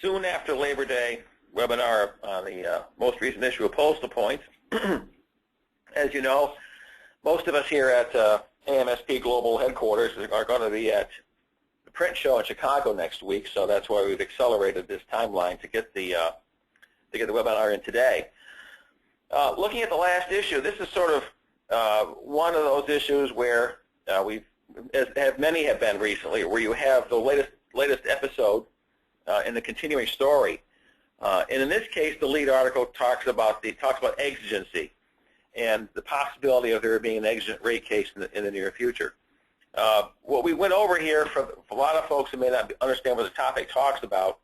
soon after Labor Day webinar on the most recent issue of Postal Points. As you know, most of us here at AMSP Global Headquarters are going to be at the print show in Chicago next week, so that's why we've accelerated this timeline to get the webinar in today. Looking at the last issue, this is sort of one of those issues where many have been recently, where you have the latest episode in the continuing story. And in this case, the lead article talks about exigency and the possibility of there being an exigent rate case in the near future. What we went over here, for a lot of folks who may not understand what the topic talks about,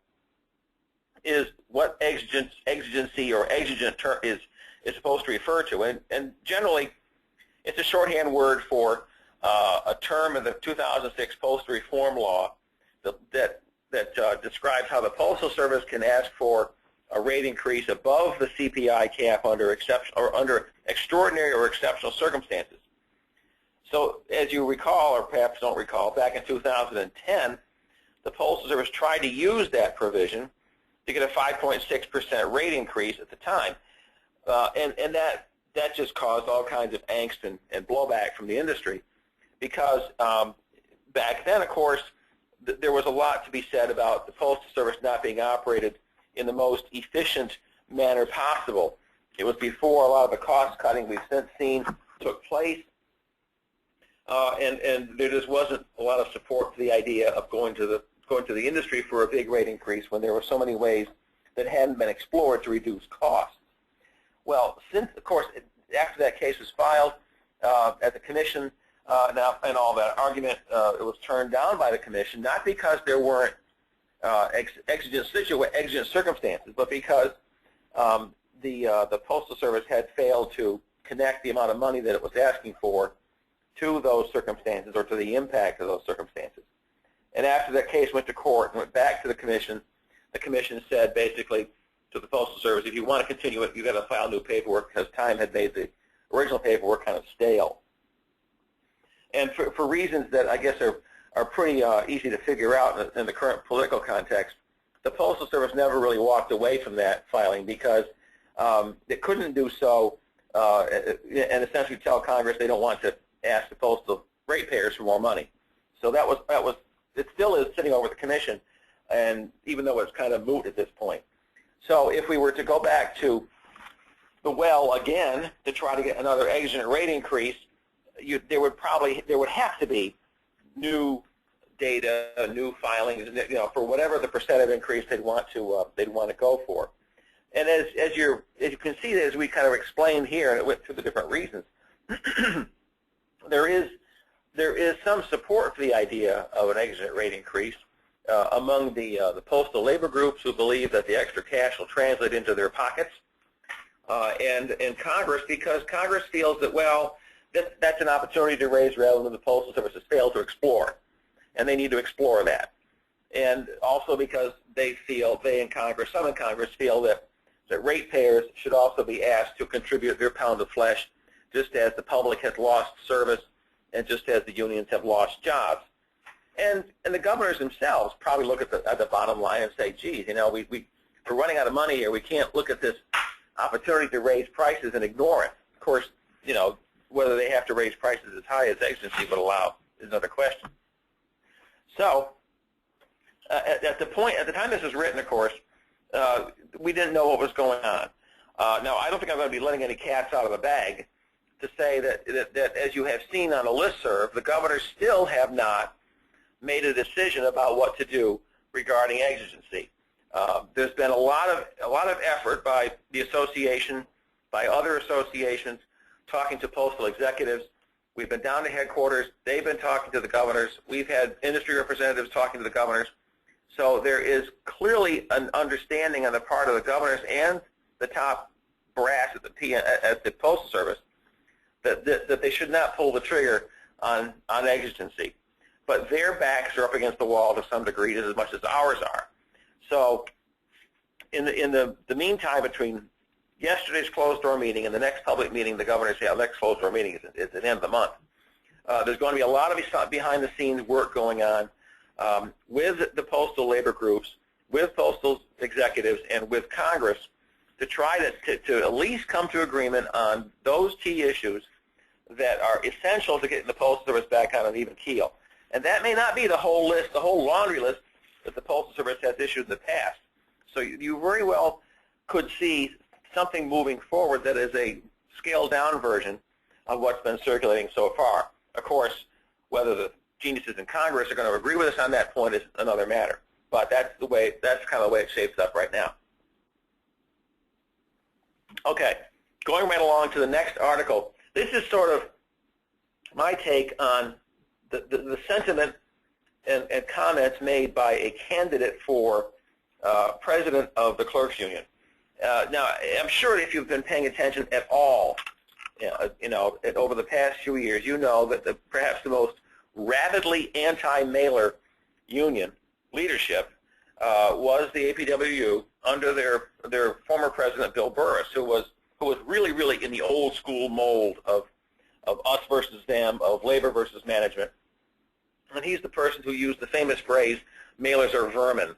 is what exigency or exigent term is supposed to refer to. And generally, it's a shorthand word for a term in the 2006 Postal Reform Law that describes how the Postal Service can ask for a rate increase above the CPI cap under extraordinary or exceptional circumstances. So as you recall, or perhaps don't recall, back in 2010, the Postal Service tried to use that provision to get a 5.6% rate increase at the time. And that just caused all kinds of angst and blowback from the industry, because back then, of course, there was a lot to be said about the Postal Service not being operated in the most efficient manner possible. It was before a lot of the cost cutting we've since seen took place, and there just wasn't a lot of support for the idea of going to the industry for a big rate increase when there were so many ways that hadn't been explored to reduce costs. Well, since, of course, after that case was filed at the Commission, now and all that argument, it was turned down by the Commission, not because there weren't exigent circumstances, but because the Postal Service had failed to connect the amount of money that it was asking for to those circumstances or to the impact of those circumstances. And after that case went to court and went back to the Commission said basically to the Postal Service, if you want to continue it, you've got to file new paperwork, because time had made the original paperwork kind of stale. And for reasons that I guess are pretty easy to figure out in the current political context, the Postal Service never really walked away from that filing, because it couldn't do so and essentially tell Congress they don't want to ask the postal ratepayers for more money. So it still is sitting over the Commission, and even though it's kind of moot at this point. So if we were to go back to the well again to try to get another exigent rate increase, there would have to be new data, new filings, for whatever the percent of increase they'd want to go for. And as you can see, as we kind of explained here, and it went through the different reasons, there is some support for the idea of an exigent rate increase among the postal labor groups, who believe that the extra cash will translate into their pockets, and Congress, because Congress feels that, well, that's an opportunity to raise revenue the Postal Service has failed to explore, and they need to explore that. And also because some in Congress feel that ratepayers should also be asked to contribute their pound of flesh, just as the public has lost service and just as the unions have lost jobs. And the governors themselves probably look at the bottom line and say, geez, we're running out of money here. We can't look at this opportunity to raise prices and ignore it. Of course, whether they have to raise prices as high as exigency would allow is another question. So at the time this was written, of course, we didn't know what was going on. Now, I don't think I'm going to be letting any cats out of the bag to say that as you have seen on the listserv, the governors still have not made a decision about what to do regarding exigency. There's been a lot of effort by the association, by other associations, talking to postal executives. We've been down to headquarters. They've been talking to the governors. We've had industry representatives talking to the governors. So there is clearly an understanding on the part of the governors and the top brass at the Postal Service that they should not pull the trigger on exigency. But their backs are up against the wall to some degree, as much as ours are. So in the meantime, between yesterday's closed-door meeting and the next public meeting the governors have, the next closed-door meeting is at the end of the month, there's going to be a lot of behind-the-scenes work going on with the postal labor groups, with Postal executives and with Congress to try to at least come to agreement on those key issues that are essential to getting the Postal Service back on an even keel. And that may not be the whole list, the whole laundry list that the Postal Service has issued in the past. So you very well could see something moving forward that is a scaled-down version of what's been circulating so far. Of course, whether the geniuses in Congress are going to agree with us on that point is another matter. But that's kind of the way it shapes up right now. Okay, going right along to the next article. This is sort of my take on the sentiment and comments made by a candidate for president of the Clerks Union. Now, I'm sure if you've been paying attention at all, over the past few years, you know that perhaps the most rabidly anti-mailer union leadership was the APWU under their former president, Bill Burris, who was really in the old school mold of us versus them, of labor versus management. And he's the person who used the famous phrase, mailers are vermin,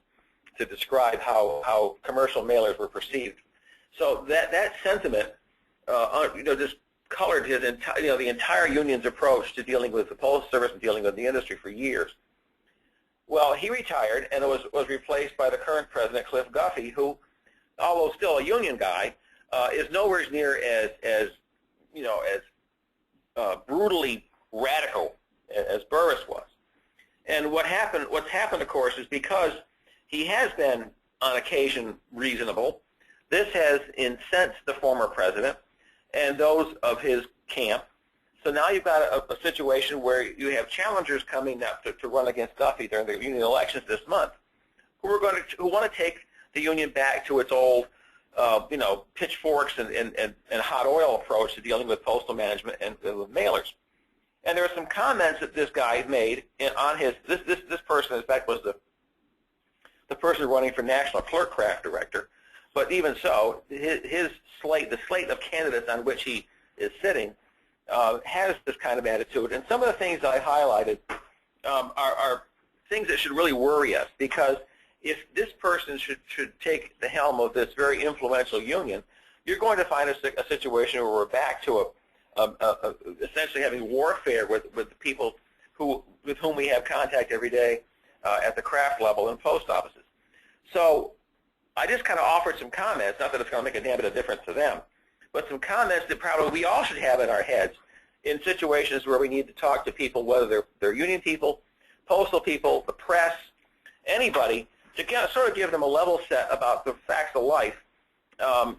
to describe how commercial mailers were perceived. So that sentiment, just colored his the entire union's approach to dealing with the Postal Service and dealing with the industry for years. Well, he retired and was replaced by the current president, Cliff Guffey, who, although still a union guy, is nowhere near as brutally radical as Burris was. And what's happened, of course, is because he has been, on occasion, reasonable, this has incensed the former president and those of his camp. So now you've got a situation where you have challengers coming up to run against Guffey during the union elections this month, who want to take the union back to its old, pitchforks and hot oil approach to dealing with postal management and with mailers. And there are some comments that this guy made on his. This person, in fact, was the person running for National Clerk Craft Director. But even so, the slate of candidates on which he is sitting, has this kind of attitude. And some of the things that I highlighted are things that should really worry us, because if this person should take the helm of this very influential union, you're going to find a situation where we're back to essentially having warfare with the people with whom we have contact every day at the craft level in post offices. So I just kind of offered some comments, not that it's going to make a damn bit of difference to them, but some comments that probably we all should have in our heads in situations where we need to talk to people, whether they're union people, postal people, the press, anybody, to kind of sort of give them a level set about the facts of life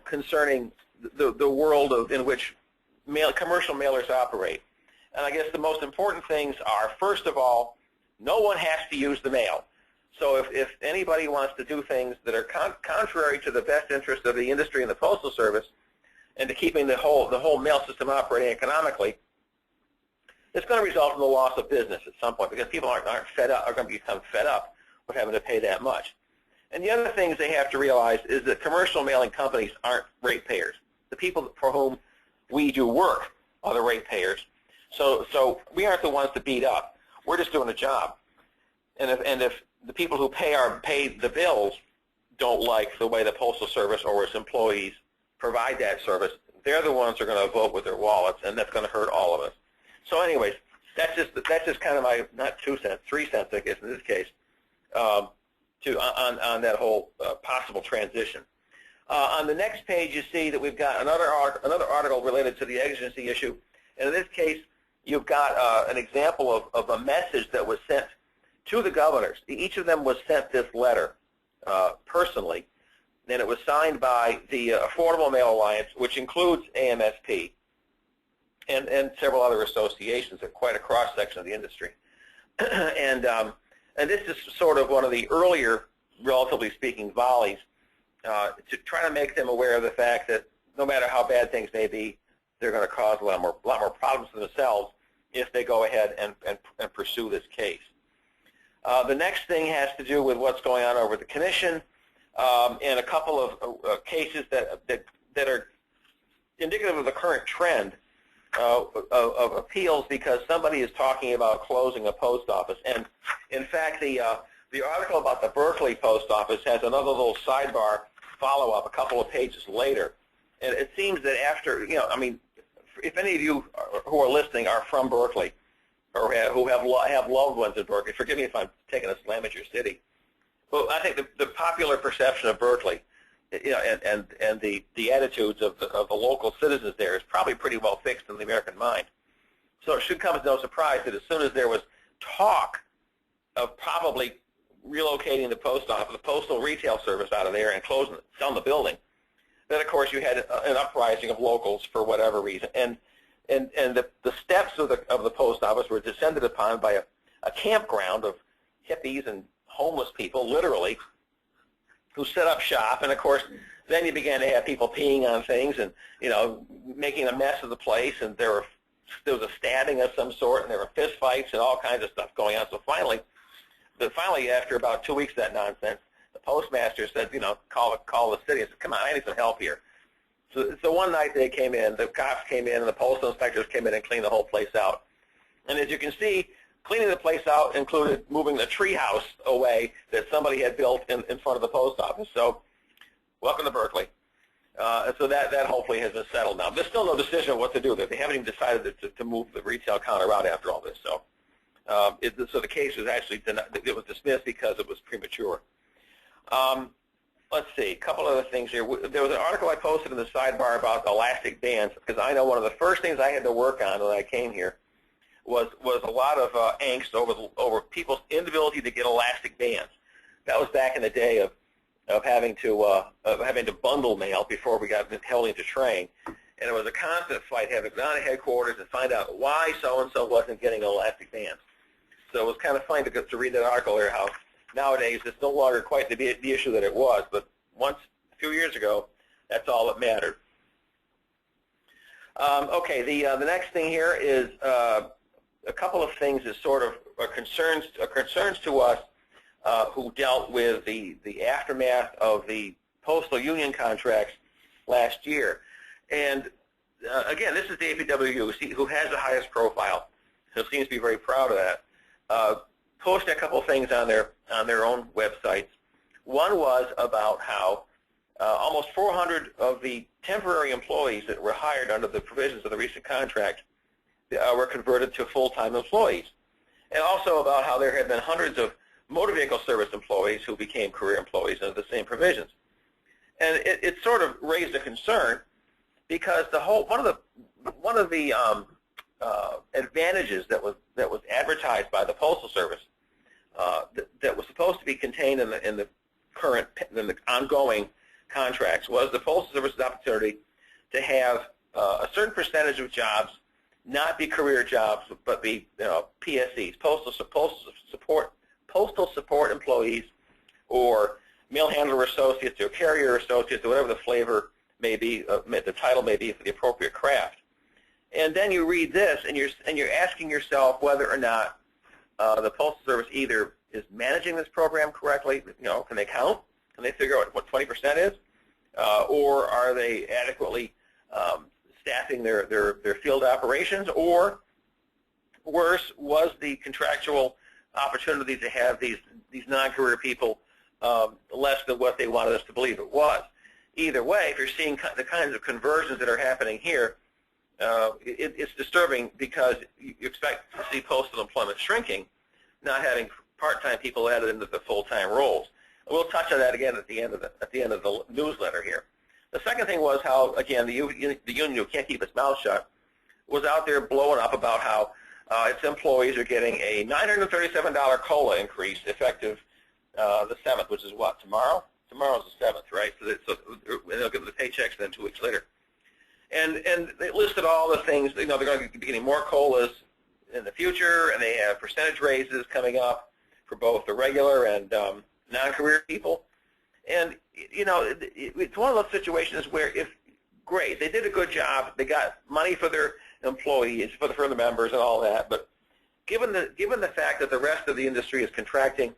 concerning the world in which commercial mailers operate. And I guess the most important things are, first of all, no one has to use the mail. So if anybody wants to do things that are contrary to the best interest of the industry and the Postal Service, and to keeping the whole mail system operating economically, it's going to result in the loss of business at some point, because people aren't fed up, are going to become fed up with having to pay that much. And the other things they have to realize is that commercial mailing companies aren't ratepayers. The people for whom we do work are the ratepayers. So we aren't the ones to beat up. We're just doing a job. And if the people who pay the bills don't like the way the Postal Service or its employees provide that service, they're the ones who are going to vote with their wallets, and that's going to hurt all of us. So anyways, that's just kind of my, not 2 cents, 3 cents, I guess, in this case, on that whole possible transition. On the next page, you see that we've got another article related to the exigency issue. And in this case, you've got an example of a message that was sent to the governors. Each of them was sent this letter personally, and it was signed by the Affordable Mail Alliance, which includes AMSP and several other associations, quite a cross-section of the industry. And this is sort of one of the earlier, relatively speaking, volleys to try to make them aware of the fact that no matter how bad things may be, they're going to cause a lot more problems to themselves if they go ahead and pursue this case. The next thing has to do with what's going on over at the Commission, and a couple of cases that are indicative of the current trend of appeals, because somebody is talking about closing a post office. And in fact, the the article about the Berkeley post office has another little sidebar follow-up a couple of pages later. And it seems that after, I mean, if any of you who are listening are from Berkeley or who have loved ones in Berkeley, forgive me if I'm taking a slam at your city, but I think the popular perception of Berkeley, and the attitudes of the local citizens there is probably pretty well fixed in the American mind. So it should come as no surprise that as soon as there was talk of probably relocating the post office, the postal retail service out of there and selling the building, then of course you had an uprising of locals for whatever reason, and the steps of the post office were descended upon by a campground of hippies and homeless people, literally, who set up shop. And of course, then you began to have people peeing on things and making a mess of the place, and there was a stabbing of some sort, and there were fist fights and all kinds of stuff going on. So finally, after about 2 weeks of that nonsense, the postmaster said, call the city and said, come on, I need some help here. So one night they came in, the cops came in, and the postal inspectors came in and cleaned the whole place out. And as you can see, cleaning the place out included moving the tree house away that somebody had built in front of the post office. So welcome to Berkeley. So that hopefully has been settled now. There's still no decision on what to do there. They haven't even decided to move the retail counter out after all this. So so the case was actually it was dismissed because it was premature. Let's see, a couple other things here. There was an article I posted in the sidebar about elastic bands, because I know one of the first things I had to work on when I came here was a lot of angst over people's inability to get elastic bands. That was back in the day of having to bundle mail before we got held into train, and it was a constant fight having to go down to headquarters and find out why so-and-so wasn't getting elastic bands. So it was kind of fun to read that article there, how nowadays it's no longer quite the issue that it was, but a few years ago, that's all that mattered. Okay, the next thing here is a couple of things that sort of are concerns to us who dealt with the aftermath of the postal union contracts last year. And again, this is the APWU, who has the highest profile, who seems to be very proud of that. Posted a couple of things on their own websites. One was about how almost 400 of the temporary employees that were hired under the provisions of the recent contract were converted to full-time employees, and also about how there had been hundreds of motor vehicle service employees who became career employees under the same provisions. And it sort of raised a concern, because one of the advantages that was advertised by the Postal Service that was supposed to be contained in the ongoing contracts was the Postal Service's opportunity to have a certain percentage of jobs not be career jobs, but be PSEs, postal support employees, or mail handler associates, or carrier associates, or whatever the flavor may be, the title may be for the appropriate craft. And then you read this, and you're asking yourself whether or not the Postal Service either is managing this program correctly. Can they count? Can they figure out what 20% is? Or are they adequately staffing their field operations? Or worse, was the contractual opportunity to have these non-career people less than what they wanted us to believe it was? Either way, if you're seeing the kinds of conversions that are happening here, it's disturbing, because you expect to see postal employment shrinking, not having part-time people added into the full-time roles. We'll touch on that again at the end of the newsletter here. The second thing was how, again, the union, who can't keep its mouth shut, was out there blowing up about how its employees are getting a $937 COLA increase effective the 7th, which is what, tomorrow? Tomorrow's the 7th, right? So they'll get the paychecks then 2 weeks later. And they listed all the things. They're going to be getting more COLAs in the future, and they have percentage raises coming up for both the regular and non-career people. And it's one of those situations where, great, they did a good job, they got money for their employees, for the members and all that, but given the fact that the rest of the industry is contracting,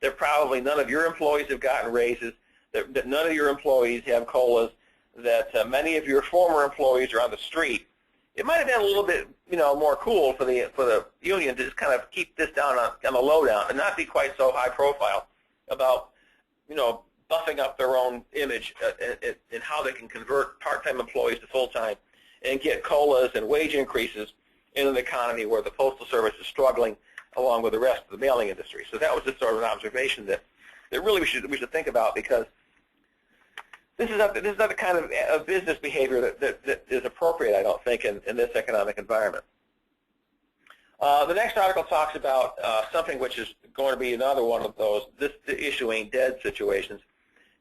that probably none of your employees have gotten raises, that none of your employees have COLAs, that many of your former employees are on the street, it might have been a little bit, more cool for the union to just kind of keep this down on the lowdown and not be quite so high profile about, buffing up their own image in how they can convert part-time employees to full-time and get COLAs and wage increases in an economy where the Postal Service is struggling along with the rest of the mailing industry. So that was just sort of an observation that really we should think about, because this is not the kind of business behavior that is appropriate, I don't think, in this economic environment. The next article talks about something which is going to be another one of those "this the issue ain't dead" situations,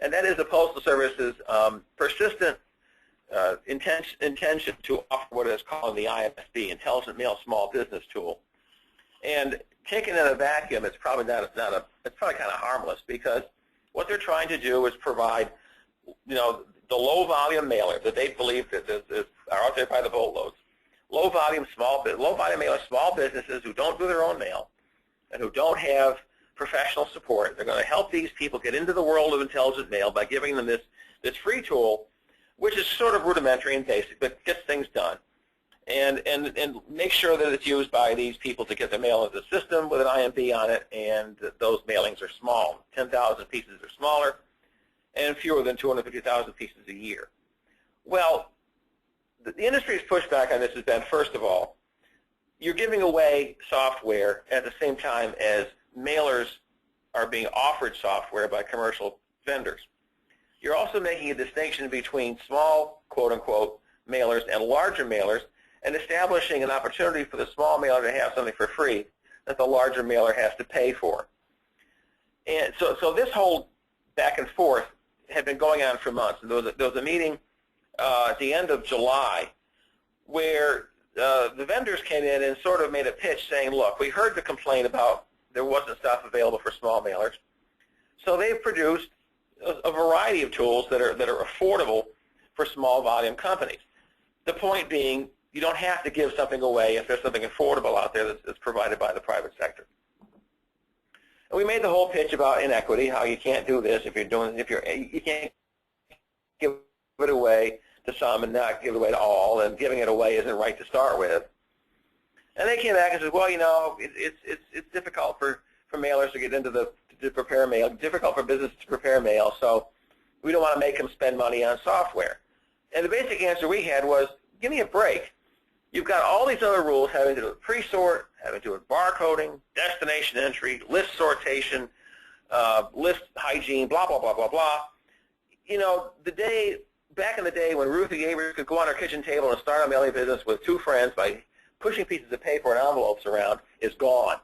and that is the Postal Service's persistent intention to offer what is called the IMSB, Intelligent Mail Small Business Tool. And taken in a vacuum, it's probably it's probably kind of harmless, because what they're trying to do is provide, the low volume mailer that they believe that are out there by the boatloads. Low volume mailers, small businesses who don't do their own mail and who don't have professional support. They're going to help these people get into the world of intelligent mail by giving them this free tool, which is sort of rudimentary and basic, but gets things done. And make sure that it's used by these people to get their mail into the system with an IMB on it, and that those mailings are small. 10,000 pieces or smaller, and fewer than 250,000 pieces a year. Well, the industry's pushback on this has been, first of all, you're giving away software at the same time as mailers are being offered software by commercial vendors. You're also making a distinction between small, quote-unquote, mailers and larger mailers, and establishing an opportunity for the small mailer to have something for free that the larger mailer has to pay for. And so this whole back and forth had been going on for months. And there was a meeting at the end of July where the vendors came in and sort of made a pitch saying, look, we heard the complaint about there wasn't stuff available for small mailers. So they've produced a variety of tools that are affordable for small volume companies. The point being, you don't have to give something away if there's something affordable out there that's provided by the private sector. And we made the whole pitch about inequity, how you can't do this you can't give it away to some and not give it away to all, and giving it away isn't right to start with. And they came back and said, well, it's difficult for mailers to get into to prepare mail, difficult for businesses to prepare mail, so we don't want to make them spend money on software. And the basic answer we had was, give me a break. You've got all these other rules having to do with pre-sort, having to do with barcoding, destination entry, list sortation, list hygiene, blah, blah, blah, blah, blah. Back in the day when Ruthie Avery could go on her kitchen table and start a mailing business with two friends by pushing pieces of paper and envelopes around is gone.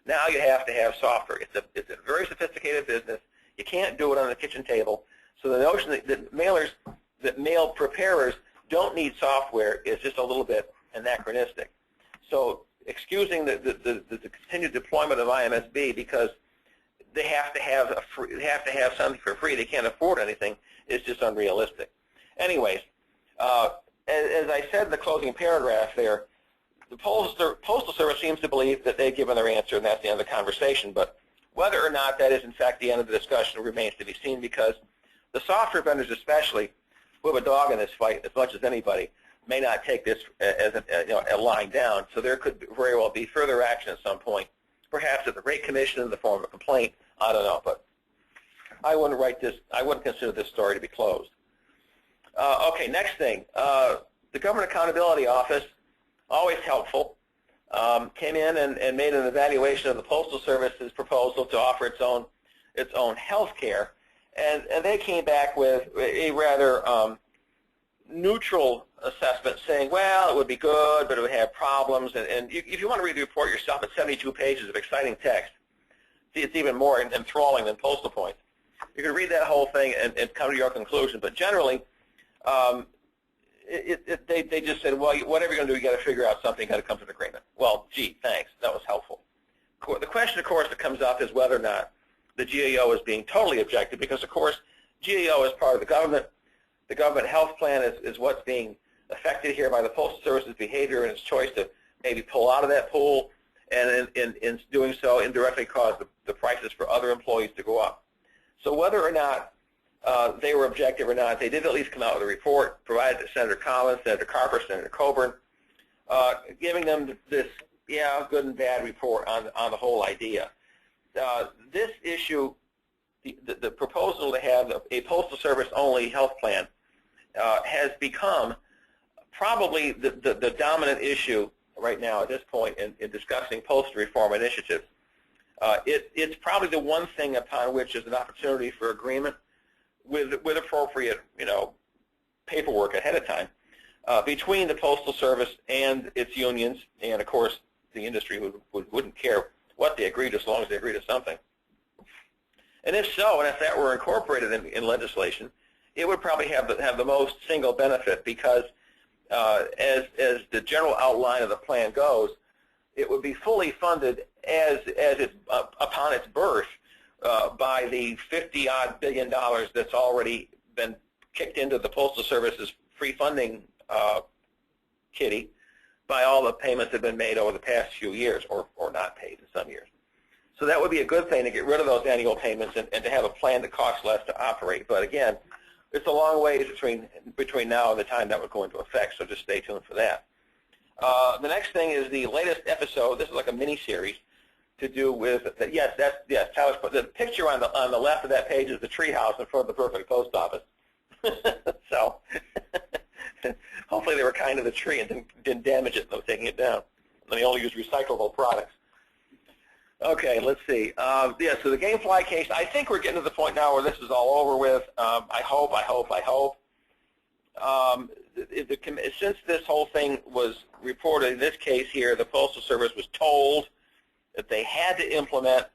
Now you have to have software. It's a very sophisticated business. You can't do it on the kitchen table. So the notion that mail preparers don't need software is just a little bit anachronistic. So excusing the continued deployment of IMSB because they have to have something for free, they can't afford anything, is just unrealistic. Anyways, as I said in the closing paragraph there, the Postal Service seems to believe that they've given their answer and that's the end of the conversation, but whether or not that is in fact the end of the discussion remains to be seen, because the software vendors especially, who have a dog in this fight as much as anybody, may not take this as a lying down, so there could very well be further action at some point, perhaps at the rate commission in the form of a complaint, I don't know, but I wouldn't consider this story to be closed. Okay, next thing, the Government Accountability Office, always helpful, came in and made an evaluation of the Postal Service's proposal to offer its own health care, and they came back with a rather neutral assessment saying, well, it would be good, but it would have problems, and if you want to read the report yourself, it's 72 pages of exciting text. It's even more enthralling than Postal Points. You can read that whole thing and come to your conclusion, but generally, they just said, well, whatever you're going to do, you got to figure out something, got to come to an agreement. Well, gee, thanks, that was helpful. The question, of course, that comes up is whether or not the GAO is being totally objective, because, of course, GAO is part of the government. The government health plan is what's being affected here by the Postal Service's behavior and its choice to maybe pull out of that pool, and in doing so indirectly cause the prices for other employees to go up. So whether or not they were objective or not, they did at least come out with a report, provided to Senator Collins, Senator Carper, Senator Coburn, giving them this, yeah, good and bad report on the whole idea. This issue, the proposal to have a Postal Service-only health plan has become probably the dominant issue right now at this point in discussing postal reform initiatives. It's probably the one thing upon which is an opportunity for agreement with appropriate, paperwork ahead of time between the Postal Service and its unions, and of course the industry wouldn't care what they agreed as long as they agreed to something. And if so, and if that were incorporated in legislation, it would probably have the most single benefit, because as the general outline of the plan goes, it would be fully funded as it's upon its birth by the $50-odd billion that's already been kicked into the Postal Service's free funding kitty by all the payments that have been made over the past few years, or not paid in some years. So that would be a good thing to get rid of those annual payments and to have a plan that costs less to operate. But again, it's a long ways between now and the time that would go into effect, so just stay tuned for that. The next thing is the latest episode. This is like a mini-series to do with, yes, Tyler's, the picture on the left of that page is the treehouse in front of the perfect post office. So hopefully they were kind to the tree and didn't damage it, though, taking it down. And they only use recyclable products. Okay, let's see. Yeah, so the Gamefly case, I think we're getting to the point now where this is all over with. I hope. Since this whole thing was reported in this case here, the Postal Service was told that they had to implement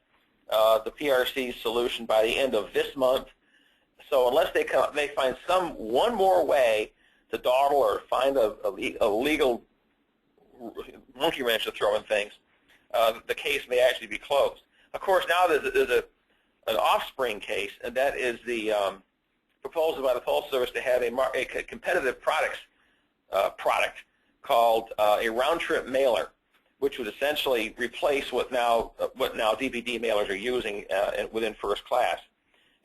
the PRC solution by the end of this month. So unless they find one more way to dawdle or find a legal monkey wrench to throw in things, the case may actually be closed. Of course, now there's an offspring case, and that is the proposal by the Postal Service to have a competitive product called a round-trip mailer, which would essentially replace what now DVD mailers are using within first class.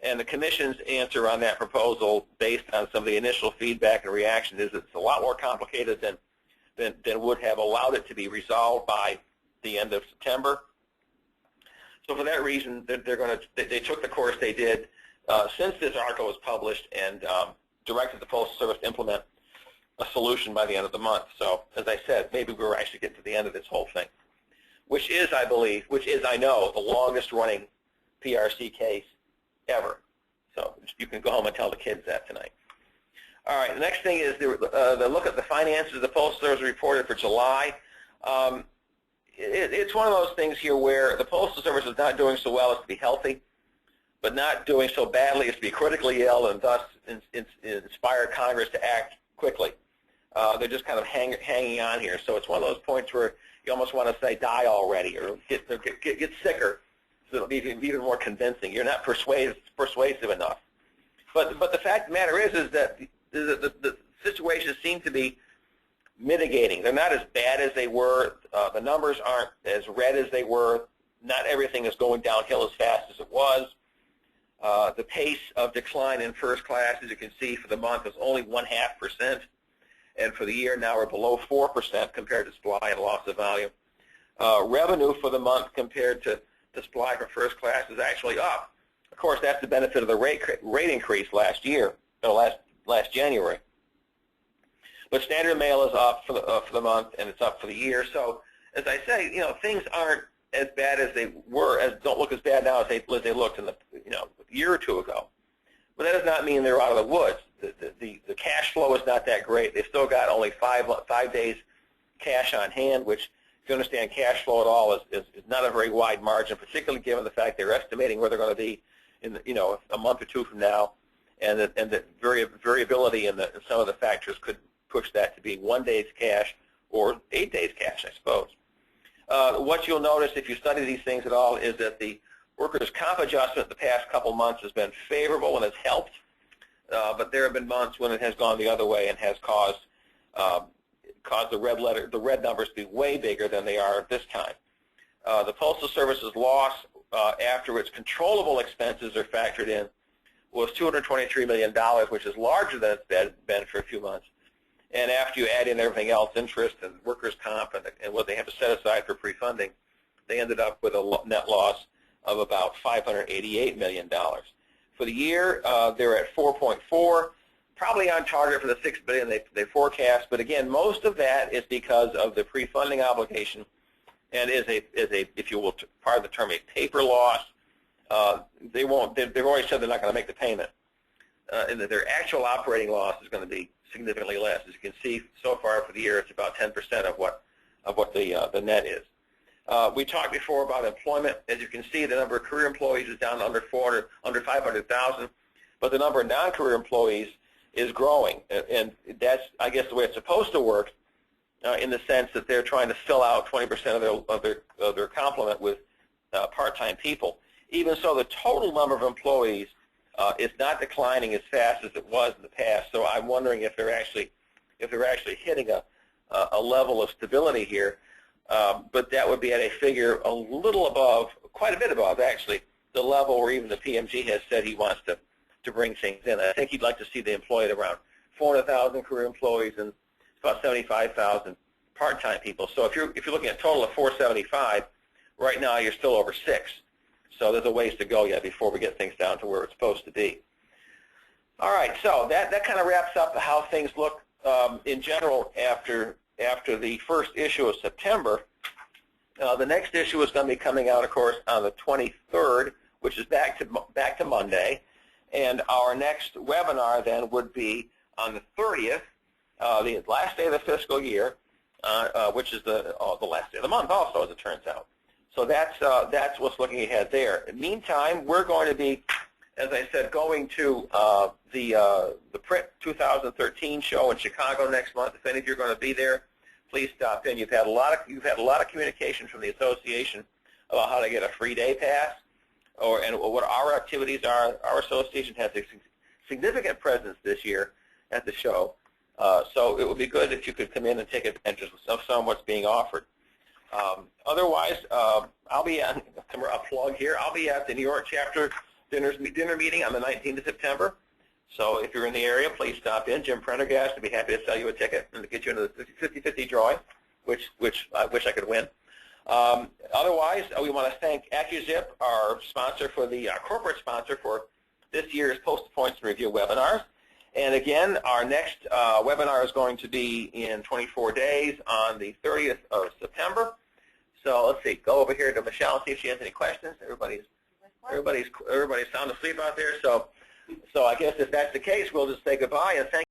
And the Commission's answer on that proposal, based on some of the initial feedback and reaction, is it's a lot more complicated than would have allowed it to be resolved by the end of September. So for that reason, they took the course they did since this article was published, and directed the Postal Service to implement a solution by the end of the month. So as I said, maybe we're actually getting to the end of this whole thing, which is, I know, the longest running PRC case ever. So you can go home and tell the kids that tonight. All right, the next thing is the look at the finances the Postal Service reported for July. It's one of those things here where the Postal Service is not doing so well as to be healthy, but not doing so badly as to be critically ill, and thus inspire Congress to act quickly. They're just kind of hanging on here. So it's one of those points where you almost want to say die already, or get sicker, so it'll be even more convincing. You're not persuasive enough. But the fact of the matter is that the situations seem to be mitigating. They're not as bad as they were. The numbers aren't as red as they were. Not everything is going downhill as fast as it was. The pace of decline in first class, as you can see, for the month is only 0.5%, and for the year now we're below 4% compared to supply and loss of volume. Revenue for the month compared to supply for first class is actually up. Of course, that's the benefit of the rate increase last year, or last January. But standard mail is up for the month, and it's up for the year. So, as I say, things aren't as bad as they were, don't look as bad now as they looked in the a year or two ago. But that does not mean they're out of the woods. The cash flow is not that great. They've still got only 5 days cash on hand, which, if you understand variation flow at all, is not a very wide margin, particularly given the fact they're estimating where they're going to be in a month or two from now, and that variability in some of the factors could push that to be 1 day's cash or 8 days cash, I suppose. What you'll notice if you study these things at all is that the workers' comp adjustment the past couple months has been favorable and has helped, but there have been months when it has gone the other way and has caused the red numbers to be way bigger than they are this time. The Postal Service's loss after its controllable expenses are factored in was $223 million, which is larger than it's been for a few months. And after you add in everything else, interest and workers' comp and what they have to set aside for pre-funding, they ended up with a net loss of about $588 million. For the year, they're at 4.4, probably on target for the $6 billion they forecast. But again, most of that is because of the pre-funding obligation, and is a if you will, part of the term, a paper loss. They've already said they're not going to make the payment, and that their actual operating loss is going to be significantly less. As you can see, so far for the year, it's about 10% of what the net is. We talked before about employment. As you can see, the number of career employees is down under 500,000, but the number of non-career employees is growing, and that's, I guess, the way it's supposed to work, in the sense that they're trying to fill out 20% of their complement with part-time people. Even so, the total number of employees is not declining as fast as it was in the past. So I'm wondering if they're actually hitting a level of stability here. But that would be at a figure a little above, quite a bit above actually, the level where even the PMG has said he wants to bring things in. I think he'd like to see the employed around 400,000 career employees and about 75,000 part-time people. So if you're looking at a total of 475, right now you're still over 6. So there's a ways to go yet before we get things down to where it's supposed to be. All right, so that kind of wraps up how things look in general after the first issue of September. The next issue is going to be coming out, of course, on the 23rd, which is back to Monday, and our next webinar then would be on the 30th, the last day of the fiscal year, which is the last day of the month, also, as it turns out. So that's what's looking ahead there. In the meantime, we're going to be, as I said, going to the Print 2013 show in Chicago next month. If any of you are going to be there, please stop in. You've had a lot of communication from the association about how to get a free day pass, and what our activities are. Our association has a significant presence this year at the show, so it would be good if you could come in and take advantage of some of what's being offered. Otherwise, I'll be on a plug here. I'll be at the New York chapter dinner meeting on the 19th of September. So if you're in the area, please stop in. Jim Prendergast would be happy to sell you a ticket and to get you into the 50-50 drawing, which I wish I could win. Otherwise, we want to thank AccuZip, our sponsor for our corporate sponsor for this year's Postal Points and Review webinars. And again, our next webinar is going to be in 24 days on the 30th of September. So let's see, go over here to Michelle and see if she has any questions. Everybody's sound asleep out there. So I guess if that's the case, we'll just say goodbye and thank you.